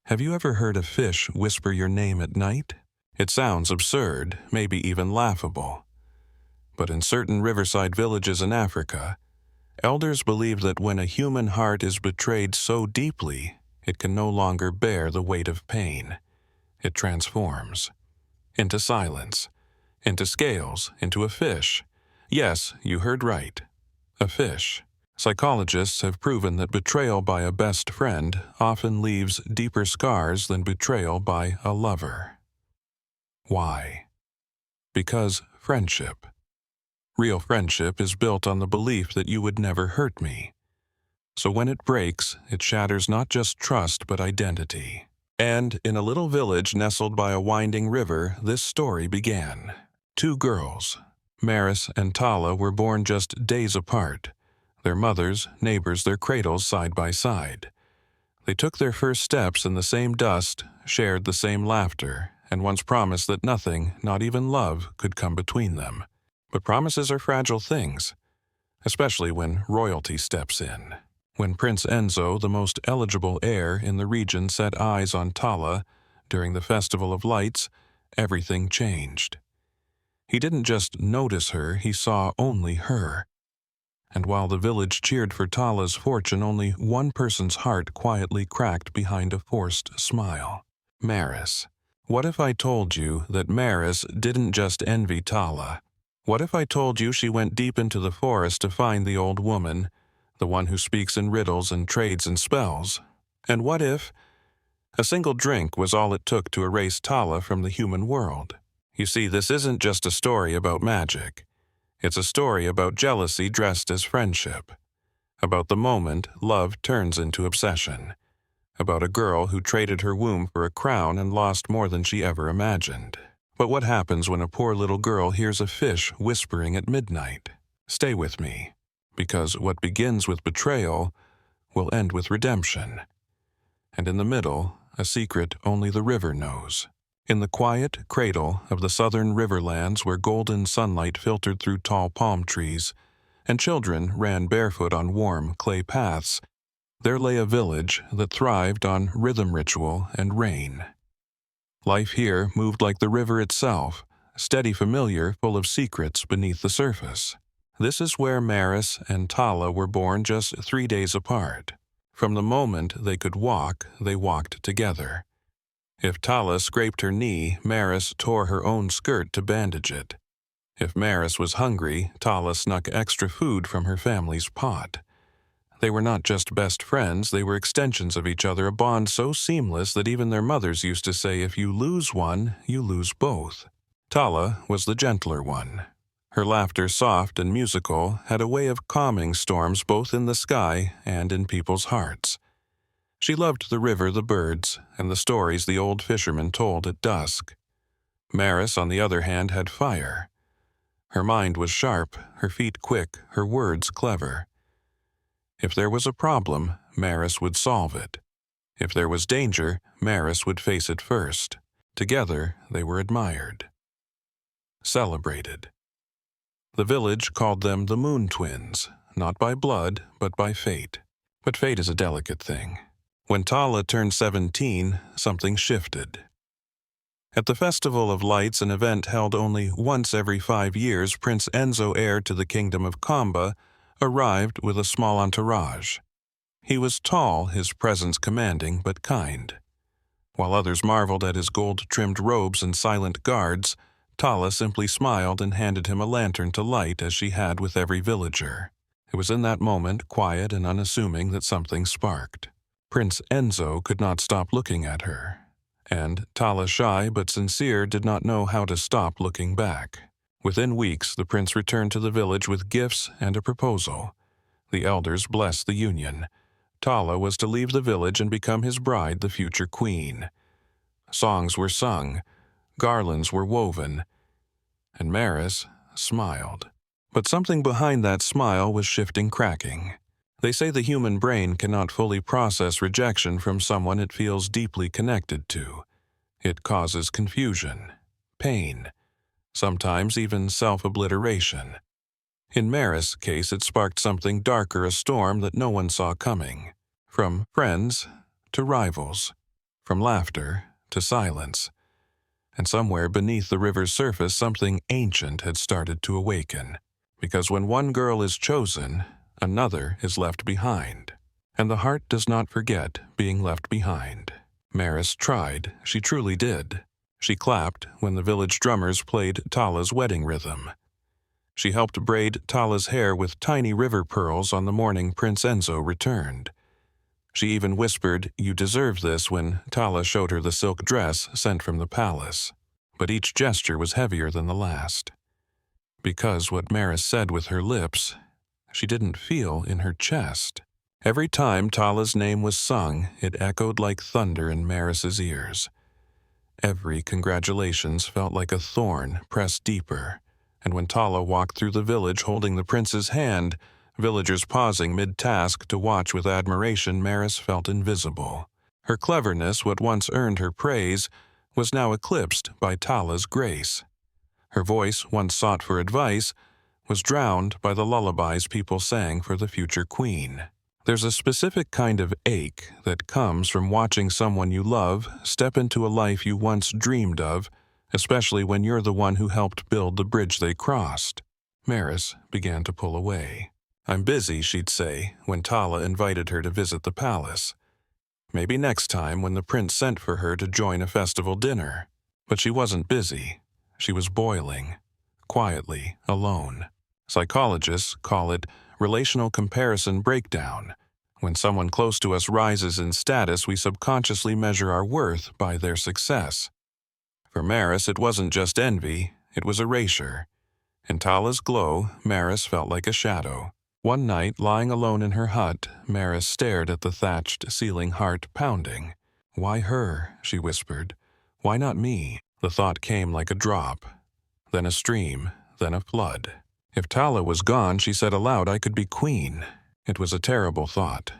Have you ever heard a fish whisper your name at night? It sounds absurd, maybe even laughable. But in certain riverside villages in Africa, elders believe that when a human heart is betrayed so deeply, it can no longer bear the weight of pain. It transforms into silence, into scales, into a fish. Yes, you heard right. A fish. Psychologists have proven that betrayal by a best friend often leaves deeper scars than betrayal by a lover. Why? Because friendship. Real friendship is built on the belief that you would never hurt me. So when it breaks, it shatters not just trust but identity. And in a little village nestled by a winding river, this story began. Two girls, Maris and Tala, were born just days apart. Their mothers, neighbors, their cradles side by side. They took their first steps in the same dust, shared the same laughter, and once promised that nothing, not even love, could come between them. But promises are fragile things, especially when royalty steps in. When Prince Enzo, the most eligible heir in the region, set eyes on Tala during the Festival of Lights, everything changed. He didn't just notice her, he saw only her. And while the village cheered for Tala's fortune, only one person's heart quietly cracked behind a forced smile. Maris. What if I told you that Maris didn't just envy Tala? What if I told you she went deep into the forest to find the old woman, the one who speaks in riddles and trades in spells? And what if a single drink was all it took to erase Tala from the human world? You see, this isn't just a story about magic. It's a story about jealousy dressed as friendship, about the moment love turns into obsession, about a girl who traded her womb for a crown and lost more than she ever imagined. But what happens when a poor little girl hears a fish whispering at midnight? Stay with me, because what begins with betrayal will end with redemption. And in the middle, a secret only the river knows. In the quiet cradle of the southern riverlands where golden sunlight filtered through tall palm trees, and children ran barefoot on warm clay paths, there lay a village that thrived on rhythm ritual and rain. Life here moved like the river itself, steady, familiar, full of secrets beneath the surface. This is where Maris and Tala were born just 3 days apart. From the moment they could walk, they walked together. If Tala scraped her knee, Maris tore her own skirt to bandage it. If Maris was hungry, Tala snuck extra food from her family's pot. They were not just best friends, they were extensions of each other, a bond so seamless that even their mothers used to say, if you lose one, you lose both. Tala was the gentler one. Her laughter, soft and musical, had a way of calming storms both in the sky and in people's hearts. She loved the river, the birds, and the stories the old fishermen told at dusk. Maris, on the other hand, had fire. Her mind was sharp, her feet quick, her words clever. If there was a problem, Maris would solve it. If there was danger, Maris would face it first. Together, they were admired. Celebrated. The village called them the Moon Twins, not by blood, but by fate. But fate is a delicate thing. When Tala turned 17, something shifted. At the Festival of Lights, an event held only once every 5 years, Prince Enzo, heir to the kingdom of Kamba, arrived with a small entourage. He was tall, his presence commanding but kind. While others marveled at his gold-trimmed robes and silent guards, Tala simply smiled and handed him a lantern to light as she had with every villager. It was in that moment, quiet and unassuming, that something sparked. Prince Enzo could not stop looking at her, and Tala, shy but sincere, did not know how to stop looking back. Within weeks, the prince returned to the village with gifts and a proposal. The elders blessed the union. Tala was to leave the village and become his bride, the future queen. Songs were sung, garlands were woven, and Maris smiled. But something behind that smile was shifting, cracking. They say the human brain cannot fully process rejection from someone it feels deeply connected to. It causes confusion, pain, sometimes even self-obliteration. In Maris' case, it sparked something darker, a storm that no one saw coming. From friends to rivals, from laughter to silence. And somewhere beneath the river's surface, something ancient had started to awaken. Because when one girl is chosen, another is left behind. And the heart does not forget being left behind. Maris tried, she truly did. She clapped when the village drummers played Tala's wedding rhythm. She helped braid Tala's hair with tiny river pearls on the morning Prince Enzo returned. She even whispered, "You deserve this," when Tala showed her the silk dress sent from the palace. But each gesture was heavier than the last. Because what Maris said with her lips, she didn't feel in her chest. Every time Tala's name was sung, it echoed like thunder in Maris's ears. Every congratulations felt like a thorn pressed deeper, and when Tala walked through the village holding the prince's hand, villagers pausing mid-task to watch with admiration, Maris felt invisible. Her cleverness, what once earned her praise, was now eclipsed by Tala's grace. Her voice, once sought for advice, was drowned by the lullabies people sang for the future queen. There's a specific kind of ache that comes from watching someone you love step into a life you once dreamed of, especially when you're the one who helped build the bridge they crossed. Maris began to pull away. "I'm busy," she'd say, when Tala invited her to visit the palace. Maybe next time when the prince sent for her to join a festival dinner. But she wasn't busy. She was boiling, quietly, alone. Psychologists call it relational comparison breakdown. When someone close to us rises in status, we subconsciously measure our worth by their success. For Maris, it wasn't just envy, it was erasure. In Tala's glow, Maris felt like a shadow. One night, lying alone in her hut, Maris stared at the thatched ceiling, heart pounding. "Why her?" she whispered. "Why not me?" The thought came like a drop, then a stream, then a flood. If Tala was gone, she said aloud, I could be queen. It was a terrible thought,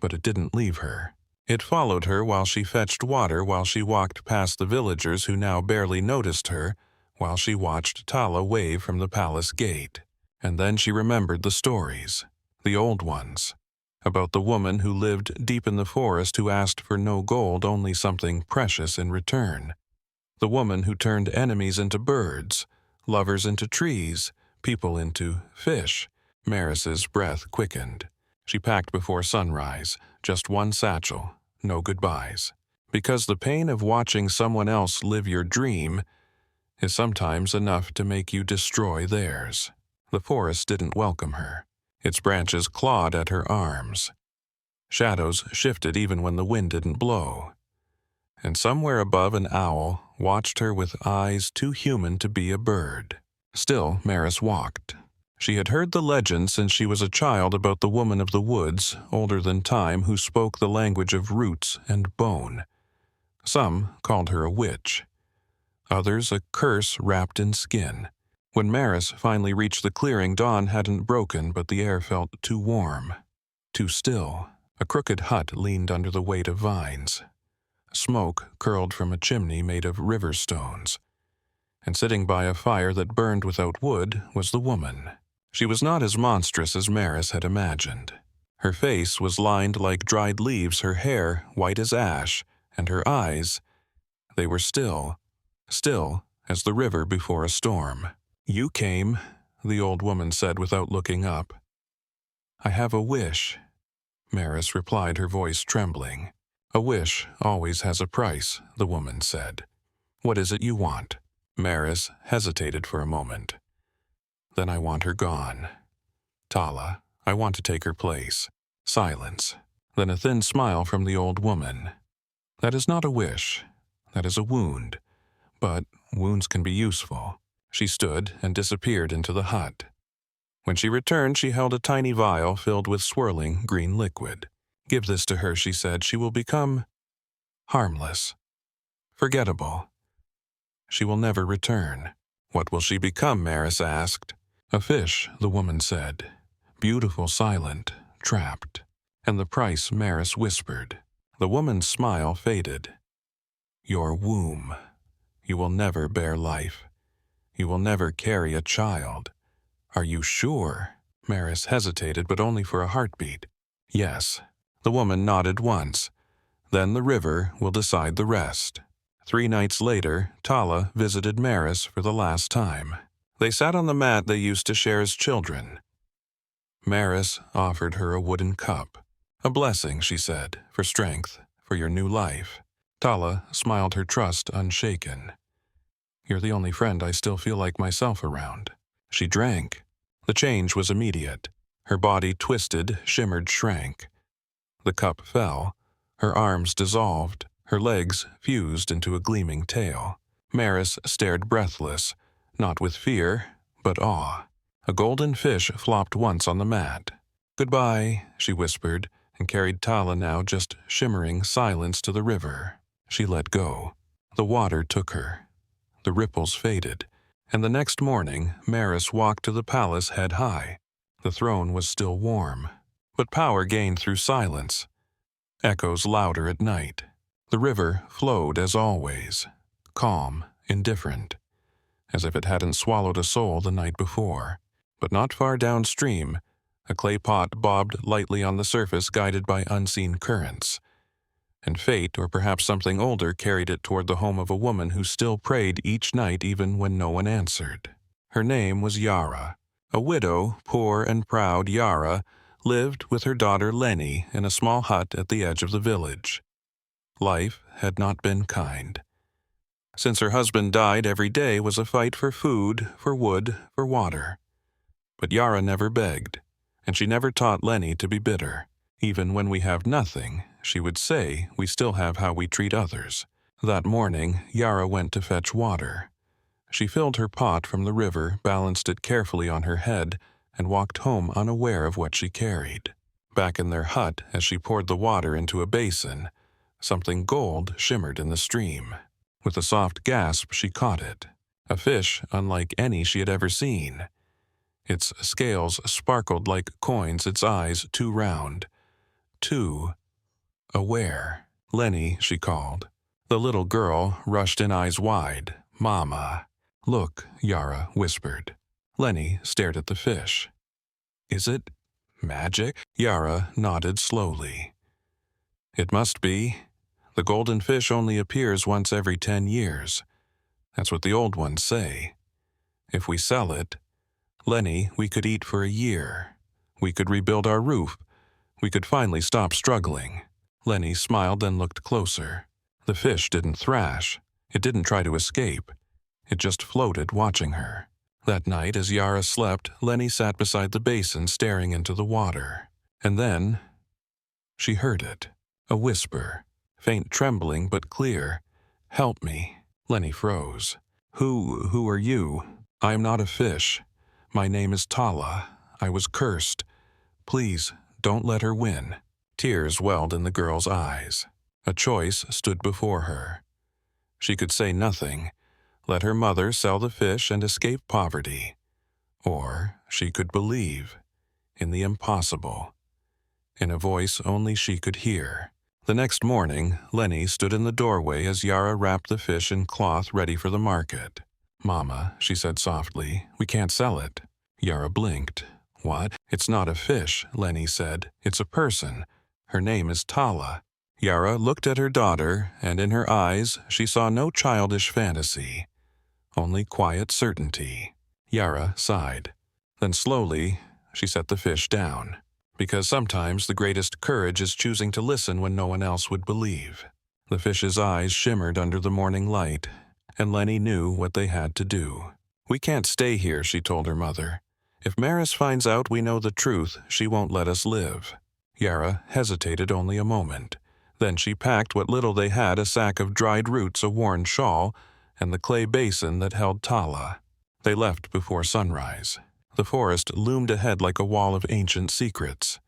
but it didn't leave her. It followed her while she fetched water, while she walked past the villagers who now barely noticed her, while she watched Tala wave from the palace gate. And then she remembered the stories, the old ones, about the woman who lived deep in the forest who asked for no gold, only something precious in return. The woman who turned enemies into birds, lovers into trees, people into fish. Maris's breath quickened. She packed before sunrise, just one satchel, no goodbyes. Because the pain of watching someone else live your dream is sometimes enough to make you destroy theirs. The forest didn't welcome her. Its branches clawed at her arms. Shadows shifted even when the wind didn't blow. And somewhere above, an owl watched her with eyes too human to be a bird. Still, Maris walked. She had heard the legend since she was a child about the woman of the woods, older than time, who spoke the language of roots and bone. Some called her a witch. Others a curse wrapped in skin. When Maris finally reached the clearing, dawn hadn't broken, but the air felt too warm, too still. A crooked hut leaned under the weight of vines. Smoke curled from a chimney made of river stones. And sitting by a fire that burned without wood was the woman. She was not as monstrous as Maris had imagined. Her face was lined like dried leaves, her hair white as ash, and her eyes, they were still as the river before a storm. "You came," the old woman said without looking up. "I have a wish," Maris replied, her voice trembling. "A wish always has a price," the woman said. "What is it you want?" Maris hesitated for a moment. "Then I want her gone. Tala, I want to take her place." Silence. Then a thin smile from the old woman. "That is not a wish. That is a wound. But wounds can be useful." She stood and disappeared into the hut. When she returned, she held a tiny vial filled with swirling green liquid. "Give this to her," she said. "She will become harmless, forgettable. She will never return." "What will she become?" Maris asked. "A fish," the woman said. "Beautiful, silent, trapped." "And the price," Maris whispered. The woman's smile faded. "Your womb. You will never bear life. You will never carry a child." "Are you sure?" Maris hesitated, but only for a heartbeat. "Yes." The woman nodded once, Then the river will decide the rest. 3 nights later, Tala visited Maris for the last time. They sat on the mat they used to share as children. Maris offered her a wooden cup. A blessing, she said, for strength, for your new life. Tala smiled her trust unshaken. You're the only friend I still feel like myself around. She drank. The change was immediate. Her body twisted, shimmered, shrank. The cup fell. Her arms dissolved. Her legs fused into a gleaming tail. Maris stared breathless, not with fear, but awe. A golden fish flopped once on the mat. Goodbye, she whispered, and carried Tala, now just shimmering silence, to the river. She let go. The water took her. The ripples faded, and the next morning Maris walked to the palace head high. The throne was still warm, but power gained through silence. Echoes louder at night. The river flowed as always, calm, indifferent, as if it hadn't swallowed a soul the night before. But not far downstream, a clay pot bobbed lightly on the surface, guided by unseen currents. And fate, or perhaps something older, carried it toward the home of a woman who still prayed each night even when no one answered. Her name was Yara. A widow, poor and proud, Yara lived with her daughter Lenny in a small hut at the edge of the village. Life had not been kind. Since her husband died, every day was a fight for food, for wood, for water. But Yara never begged, and she never taught Lenny to be bitter. Even when we have nothing, she would say, we still have how we treat others. That morning, Yara went to fetch water. She filled her pot from the river, balanced it carefully on her head, and walked home unaware of what she carried. Back in their hut, as she poured the water into a basin, something gold shimmered in the stream. With a soft gasp, she caught it. A fish unlike any she had ever seen. Its scales sparkled like coins, its eyes too round. Too aware. Lenny, she called. The little girl rushed in, eyes wide. Mama. Look, Yara whispered. Lenny stared at the fish. Is it magic? Yara nodded slowly. It must be. The golden fish only appears once every 10 years. That's what the old ones say. If we sell it, Lenny, we could eat for a year. We could rebuild our roof. We could finally stop struggling. Lenny smiled, then looked closer. The fish didn't thrash. It didn't try to escape. It just floated, watching her. That night, as Yara slept, Lenny sat beside the basin, staring into the water. And then she heard it. A whisper, faint trembling but clear. Help me. Lenny froze. Who are you? I am not a fish. My name is Tala. I was cursed. Please, don't let her win. Tears welled in the girl's eyes. A choice stood before her. She could say nothing, let her mother sell the fish and escape poverty. Or she could believe in the impossible, in a voice only she could hear. The next morning, Lenny stood in the doorway as Yara wrapped the fish in cloth ready for the market. Mama, she said softly, we can't sell it. Yara blinked. What? It's not a fish, Lenny said. It's a person. Her name is Tala. Yara looked at her daughter, and in her eyes she saw no childish fantasy, only quiet certainty. Yara sighed. Then slowly, she set the fish down, because sometimes the greatest courage is choosing to listen when no one else would believe. The fish's eyes shimmered under the morning light, and Lenny knew what they had to do. We can't stay here, she told her mother. If Maris finds out we know the truth, she won't let us live. Yara hesitated only a moment. Then she packed what little they had, a sack of dried roots, a worn shawl, and the clay basin that held Tala. They left before sunrise. The forest loomed ahead like a wall of ancient secrets.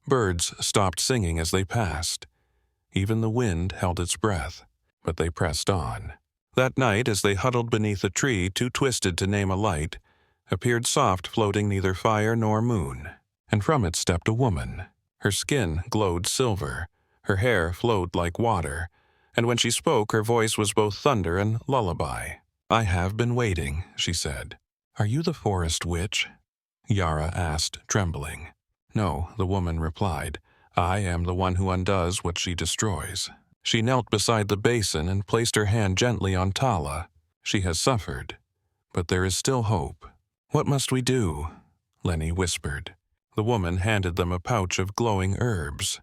Birds stopped singing as they passed. Even the wind held its breath, but they pressed on. That night, as they huddled beneath a tree, too twisted to name a light, appeared soft, floating neither fire nor moon, and from it stepped a woman. Her skin glowed silver, her hair flowed like water, and when she spoke, her voice was both thunder and lullaby. I have been waiting, she said. Are you the forest witch? Yara asked, trembling. No, the woman replied. I am the one who undoes what she destroys. She knelt beside the basin and placed her hand gently on Tala. She has suffered, but there is still hope. What must we do? Lenny whispered. The woman handed them a pouch of glowing herbs.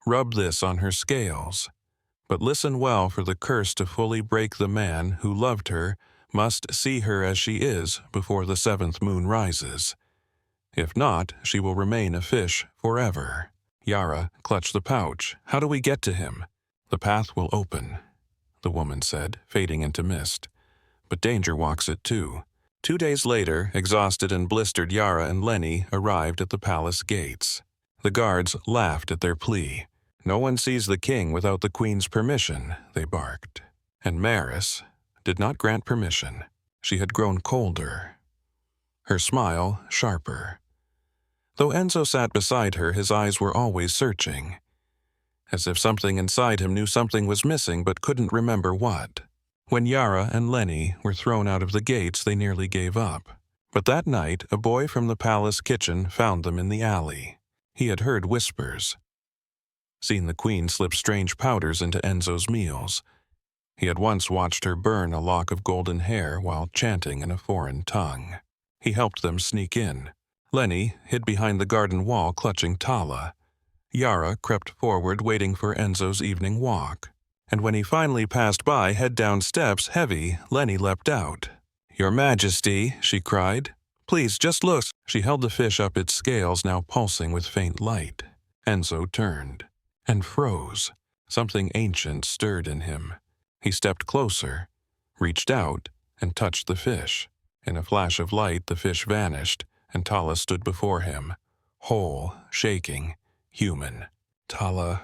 Rub this on her scales. But listen well, for the curse to fully break the man who loved her must see her as she is before the 7th moon rises. If not, she will remain a fish forever. Yara clutched the pouch. How do we get to him? The path will open, the woman said, fading into mist. But danger walks it too. 2 days later, exhausted and blistered, Yara and Lenny arrived at the palace gates. The guards laughed at their plea. No one sees the king without the queen's permission, they barked. And Maris did not grant permission. She had grown colder, her smile sharper. Though Enzo sat beside her, his eyes were always searching, as if something inside him knew something was missing but couldn't remember what. When Yara and Lenny were thrown out of the gates, they nearly gave up. But that night, a boy from the palace kitchen found them in the alley. He had heard whispers, seen the queen slip strange powders into Enzo's meals. He had once watched her burn a lock of golden hair while chanting in a foreign tongue. He helped them sneak in. Lenny hid behind the garden wall, clutching Tala. Yara crept forward, waiting for Enzo's evening walk. And when he finally passed by, head down steps, heavy, Lenny leapt out. "Your Majesty," she cried. "Please, just look." She held the fish up its scales, now pulsing with faint light. Enzo turned and froze. Something ancient stirred in him. He stepped closer, reached out, and touched the fish. In a flash of light, the fish vanished, and Tala stood before him, whole, shaking, human. "Tala,"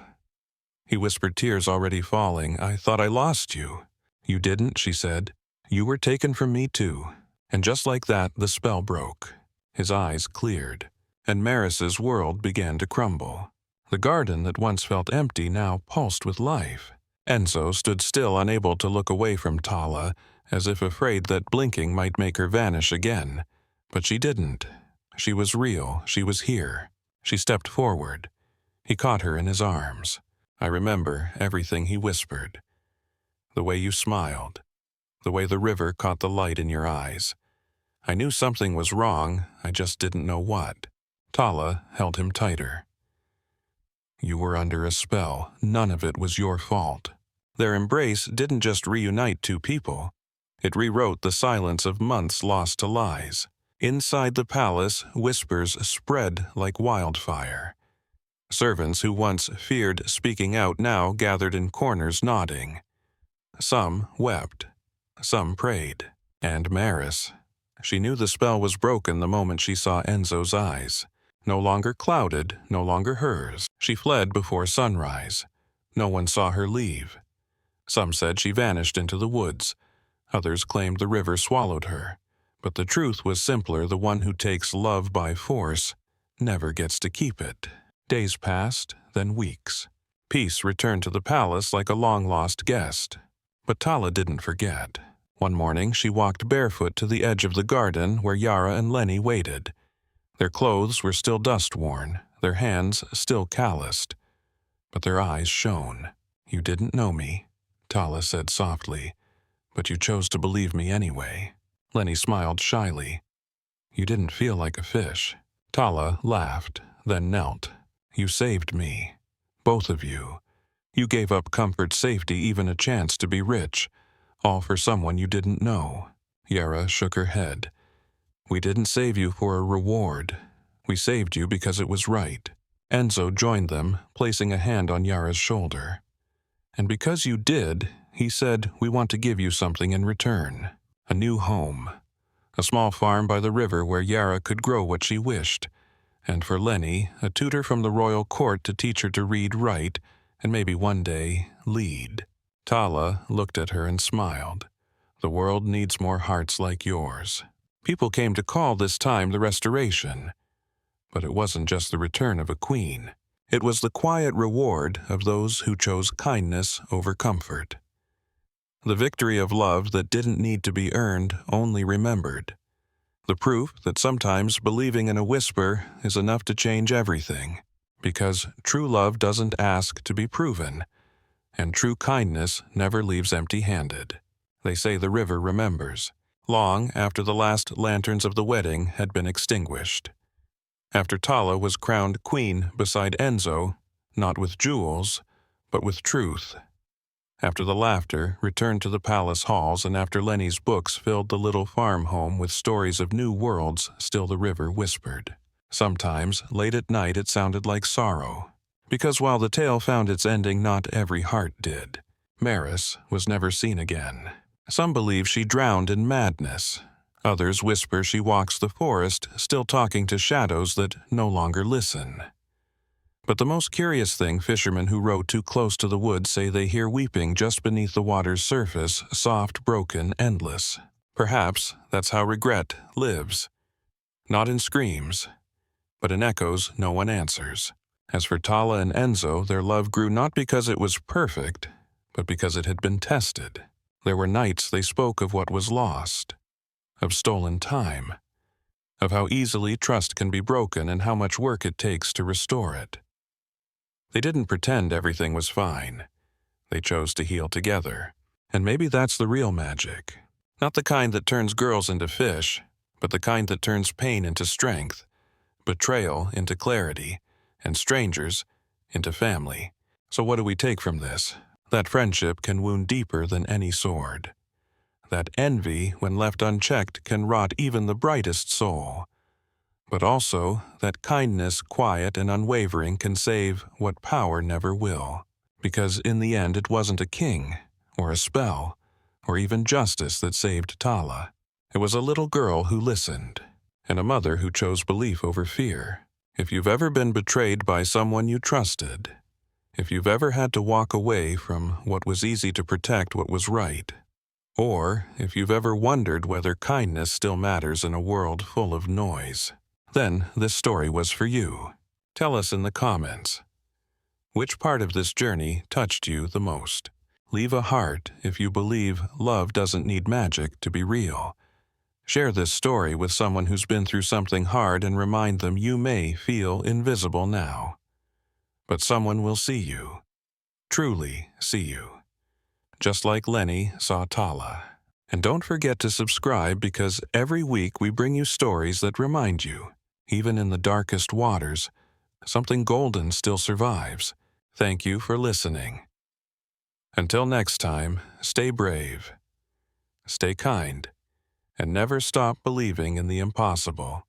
he whispered, tears already falling. "I thought I lost you." "You didn't," she said. "You were taken from me too." And just like that, the spell broke. His eyes cleared, and Maris's world began to crumble. The garden that once felt empty now pulsed with life. Enzo stood still, unable to look away from Tala, as if afraid that blinking might make her vanish again. But she didn't. She was real. She was here. She stepped forward. He caught her in his arms. "I remember everything," he whispered. "The way you smiled. The way the river caught the light in your eyes. I knew something was wrong, I just didn't know what." Tala held him tighter. "You were under a spell. None of it was your fault." Their embrace didn't just reunite two people. It rewrote the silence of months lost to lies. Inside the palace, whispers spread like wildfire. Servants who once feared speaking out now gathered in corners, nodding. Some wept. Some prayed. And Maris. She knew the spell was broken the moment she saw Enzo's eyes. No longer clouded, no longer hers. She fled before sunrise. No one saw her leave. Some said she vanished into the woods. Others claimed the river swallowed her. But the truth was simpler. The one who takes love by force never gets to keep it. Days passed, then weeks. Peace returned to the palace like a long-lost guest. But Tala didn't forget. One morning, she walked barefoot to the edge of the garden where Yara and Lenny waited. Their clothes were still dust-worn, their hands still calloused. But their eyes shone. "You didn't know me," Tala said softly, "but you chose to believe me anyway." Lenny smiled shyly. "You didn't feel like a fish." Tala laughed, then knelt. "You saved me. Both of you. You gave up comfort, safety, even a chance to be rich. All for someone you didn't know." Yara shook her head. "We didn't save you for a reward. We saved you because it was right." Enzo joined them, placing a hand on Yara's shoulder. "And because you did," he said, "we want to give you something in return. A new home. A small farm by the river where Yara could grow what she wished. And for Lenny, a tutor from the royal court to teach her to read, write, and maybe one day, lead." Tala looked at her and smiled. "The world needs more hearts like yours." People came to call this time the Restoration. But it wasn't just the return of a queen. It was the quiet reward of those who chose kindness over comfort. The victory of love that didn't need to be earned, only remembered. The proof that sometimes believing in a whisper is enough to change everything. Because true love doesn't ask to be proven. and true kindness never leaves empty-handed. They say the river remembers, long after the last lanterns of the wedding had been extinguished. After Tala was crowned queen beside Enzo, not with jewels, but with truth. After the laughter returned to the palace halls, and after Lenny's books filled the little farm home with stories of new worlds, still the river whispered. Sometimes, late at night, it sounded like sorrow, because while the tale found its ending, not every heart did. Maris was never seen again. Some believe she drowned in madness. Others whisper she walks the forest, still talking to shadows that no longer listen. But the most curious thing, fishermen who row too close to the woods say they hear weeping just beneath the water's surface, soft, broken, endless. Perhaps that's how regret lives. Not in screams, but in echoes no one answers. As for Tala and Enzo, their love grew not because it was perfect, but because it had been tested. There were nights they spoke of what was lost, of stolen time, of how easily trust can be broken and how much work it takes to restore it. They didn't pretend everything was fine. They chose to heal together. And maybe that's the real magic. Not the kind that turns girls into fish, but the kind that turns pain into strength, betrayal into clarity, and strangers into family. So what do we take from this? That friendship can wound deeper than any sword. That envy, when left unchecked, can rot even the brightest soul. But also that kindness, quiet and unwavering, can save what power never will. Because in the end it wasn't a king, or a spell, or even justice that saved Tala. It was a little girl who listened, and a mother who chose belief over fear. If you've ever been betrayed by someone you trusted, if you've ever had to walk away from what was easy to protect what was right, or if you've ever wondered whether kindness still matters in a world full of noise, then this story was for you. Tell us in the comments, which part of this journey touched you the most? Leave a heart if you believe love doesn't need magic to be real. Share this story with someone who's been through something hard and remind them you may feel invisible now, but someone will see you, truly see you, just like Lenny saw Tala. And don't forget to subscribe, because every week we bring you stories that remind you, even in the darkest waters, something golden still survives. Thank you for listening. Until next time, stay brave, stay kind, and never stop believing in the impossible.